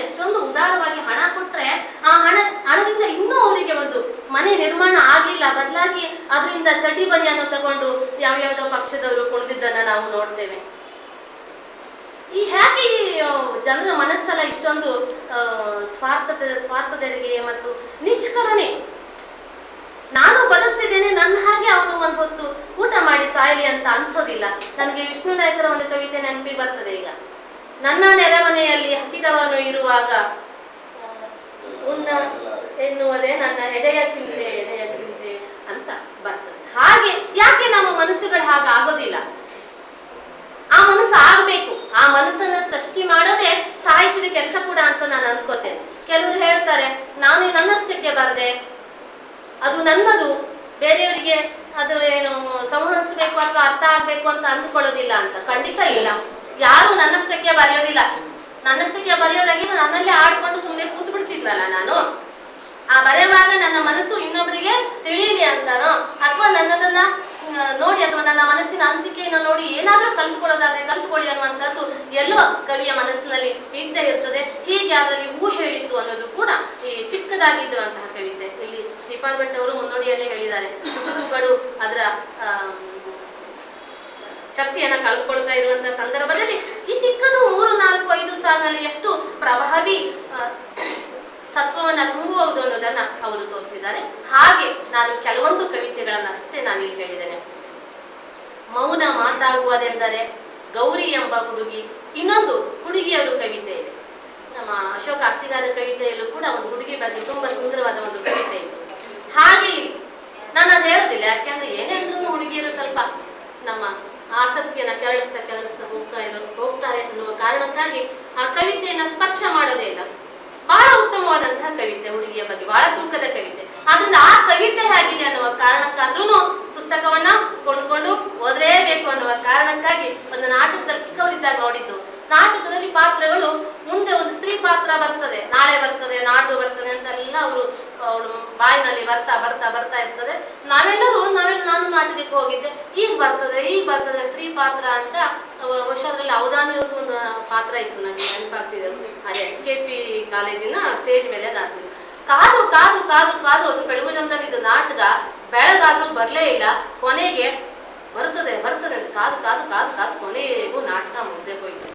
ಎಷ್ಟೊಂದು ಉದಾರವಾಗಿ ಹಣ ಕೊಟ್ರೆ ಆ ಹಣದಿಂದ ಇನ್ನೂ ಅವರಿಗೆ ಒಂದು ಮನೆ ನಿರ್ಮಾಣ ಆಗ್ಲಿಲ್ಲ, ಬದಲಾಗಿ ಅದರಿಂದ ಚಟಿ ಬನಿಯನ್ನು ತಗೊಂಡು ಯಾವ್ಯಾವ್ದೋ ಪಕ್ಷದವರು ಕುಣಿದಿದ್ದನ್ನ ನಾವು ನೋಡ್ತೇವೆ. ಯಾಕೆ ಈ ಜನರ ಮನಸ್ಸೆಲ್ಲ ಇಷ್ಟೊಂದು ಸ್ವಾರ್ಥದೆಡೆಗೆ ಮತ್ತು ನಿಷ್ಕರುಣೆ? ನಾನು ಬದುಕ್ತಿದ್ದೇನೆ, ನನ್ನ ಹಾಗೆ ಅವನು ಒಂದು ಹೊತ್ತು ಊಟ ಮಾಡಿ ಸಾಯಲಿ ಅಂತ ಅನ್ಸೋದಿಲ್ಲ. ನನಗೆ ವಿಷ್ಣು ನಾಯಕರ ಒಂದು ಕವಿತೆ ನೆನಪಿಗೆ ಬರ್ತದೆ ಈಗ. ನನ್ನ ನೆರೆಮನೆಯಲ್ಲಿ ಹಸಿದವನು ಇರುವಾಗ ಉಣ್ಣ ಎನ್ನುವುದೇ ನನ್ನ ಎದೆಯ ಚಿಂತೆ ಅಂತ ಬರ್ತದೆ. ಹಾಗೆ ಯಾಕೆ ನಮ್ಮ ಮನಸ್ಸುಗಳು ಹಾಗೆ ಆಗೋದಿಲ್ಲ? ಆ ಮನಸ್ಸು ಆಗ್ಬೇಕು. ಆ ಮನಸ್ಸನ್ನ ಸೃಷ್ಟಿ ಮಾಡೋದೇ ಸಾಹಿತ್ಯದ ಕೆಲಸ ಕೂಡ ಅಂತ ನಾನು ಅನ್ಕೋತೇನೆ. ಕೆಲವರು ಹೇಳ್ತಾರೆ, ನಾನು ನನ್ನಷ್ಟಕ್ಕೆ ಬರ್ದೆ, ಅದು ನನ್ನದು, ಬೇರೆಯವರಿಗೆ ಅದು ಏನು ಸಂಹರಿಸಬೇಕು ಅಥವಾ ಅರ್ಥ ಆಗ್ಬೇಕು ಅಂತ ಅನ್ಸ್ಕೊಳ್ಳೋದಿಲ್ಲ ಅಂತ. ಖಂಡಿತ ಇಲ್ಲ. ಯಾರು ನನ್ನಷ್ಟಕ್ಕೆ ಬರೆಯೋದಿಲ್ಲ. ನನ್ನಷ್ಟಕ್ಕೆ ಬರೆಯೋದಾಗಿದ್ದು ನನ್ನಲ್ಲೇ ಆಡ್ಕೊಂಡು ಸುಮ್ಮನೆ ಕೂತು ಬಿಡ್ತಿದ್ನಲ್ಲ ನಾನು. ಆ ಬರೆಯುವಾಗ ನನ್ನ ಮನಸ್ಸು ಇನ್ನೊಬ್ಬರಿಗೆ ತಿಳಿಯಲಿ ಅಂತಾನೋ ಅಥವಾ ನನ್ನದನ್ನ ನೋಡಿ ಅಥವಾ ನನ್ನ ಮನಸ್ಸಿನ ಅನಿಸಿಕೆಯನ್ನು ನೋಡಿ ಏನಾದ್ರೂ ಕಲ್ತ್ಕೊಳ್ಳೋದಾದ್ರೆ ಕಲ್ತ್ಕೊಳ್ಳಿ ಅನ್ನುವಂಥದ್ದು ಎಲ್ಲೋ ಕವಿಯ ಮನಸ್ಸಿನಲ್ಲಿ ಇದ್ದೇ ಇರ್ತದೆ. ಹೀಗೆ ಅದರಲ್ಲಿ ಊಹೆ ಇತ್ತು ಅನ್ನೋದು ಕೂಡ ಈ ಚಿಕ್ಕದಾಗಿದ್ದಂತಹ ಕವಿತೆ. ಇಲ್ಲಿ ಶ್ರೀಪಾದ ಭಟ್ ಅವರು ಮುನ್ನೋಡಿಯಲ್ಲೇ ಹೇಳಿದ್ದಾರೆ, ಹುಡುಗರು ಅದರ ಶಕ್ತಿಯನ್ನ ಕಳೆದುಕೊಳ್ತಾ ಇರುವಂತಹ ಸಂದರ್ಭದಲ್ಲಿ ಈ ಚಿಕ್ಕದು 3, 4, 5 ಸಾಲಿನಲ್ಲಿ ಎಷ್ಟು ಪ್ರಭಾವಿ ಸತ್ವವನ್ನ ತುಂಬುವುದು ಅನ್ನೋದನ್ನ ಅವರು ತೋರಿಸಿದ್ದಾರೆ. ಹಾಗೆ ನಾನು ಕೆಲವೊಂದು ಕವಿತೆಗಳನ್ನ ಅಷ್ಟೇ ನಾನು ಇಲ್ಲಿ ಹೇಳಿದ್ದೇನೆ. ಮೌನ ಮಾತಾಗುವುದೆಂದರೆ ಗೌರಿ ಎಂಬ ಹುಡುಗಿ. ಇನ್ನೊಂದು ಹುಡುಗಿಯರು ಕವಿತೆ ಇದೆ. ನಮ್ಮ ಅಶೋಕ ಅಸ್ಸಿಗಾರ ಕವಿತೆಯಲ್ಲೂ ಕೂಡ ಒಂದು ಹುಡುಗಿ ಬಗ್ಗೆ ತುಂಬಾ ಸುಂದರವಾದ ಒಂದು ಕವಿತೆ ಇದೆ. ಹಾಗೆ ನಾನು ಅದು ಹೇಳೋದಿಲ್ಲ, ಯಾಕೆಂದ್ರೆ ಏನೇ ಅಂದ್ರೂ ಹುಡುಗಿಯರು ಸ್ವಲ್ಪ ನಮ್ಮ ಆಸಕ್ತಿಯನ್ನ ಕೆರಳಿಸ್ತಾ ಹೋಗ್ತಾರೆ ಅನ್ನುವ ಕಾರಣಕ್ಕಾಗಿ ಆ ಕವಿತೆಯನ್ನ ಸ್ಪರ್ಶ ಮಾಡೋದೇ ಇಲ್ಲ. ಬಹಳ ಉತ್ತಮವಾದಂತಹ ಕವಿತೆ, ಹುಡುಗಿಯ ಬಗ್ಗೆ ಬಹಳ ತೂಕದ ಕವಿತೆ. ಆದ್ರಿಂದ ಆ ಕವಿತೆ ಹೇಗಿದೆ ಅನ್ನುವ ಕಾರಣಕ್ಕಾದ್ರೂ ಪುಸ್ತಕವನ್ನ ಕೊಂಡ್ಕೊಂಡು ಓದಲೇಬೇಕು ಅನ್ನುವ ಕಾರಣಕ್ಕಾಗಿ ಒಂದು ನಾಟಕದಲ್ಲಿ ಚಿಕ್ಕವರಿದ್ದಾಗ ನೋಡಿದ್ದು. ನಾಟಕದಲ್ಲಿ ಪಾತ್ರಗಳು ಮುಂದೆ ಒಂದು ಸ್ತ್ರೀ ಪಾತ್ರ ಬರ್ತದೆ, ನಾಳೆ ಬರ್ತದೆ, ನಾಡ್ದು ಬರ್ತದೆ ಅಂತೆಲ್ಲ ಅವಳು ಬಾಯಿನಲ್ಲಿ ಬರ್ತಾ ಇರ್ತದೆ. ನಾನು ನಾಟಕಕ್ಕೆ ಹೋಗಿದ್ದೆ, ಈಗ ಬರ್ತದೆ ಸ್ತ್ರೀ ಪಾತ್ರ ಅಂತ. ವರ್ಷದಲ್ಲಿ ಅವಧಾನಿ ಒಂದು ಪಾತ್ರ ಇತ್ತು, ನನಗೆ ನೆನಪಾಗ್ತಿದೆ. ಅದು SKP ಕಾಲೇಜಿನ ಸ್ಟೇಜ್ ಮೇಲೆ ನಾಡ್ತಿದ್ರು. ಕಾದು ಅದು ಬೆಳಗು ಜನದಲ್ಲಿದ್ದು ನಾಟಕ ಬೆಳಗಾದ್ರೂ ಬರ್ಲೇ ಇಲ್ಲ. ಕೊನೆಗೆ ಬರ್ತದೆ ಕಾದು ಕೊನೆಗೂ ನಾಟಕ ಮುಗ್ದೆ ಹೋಯ್ತು.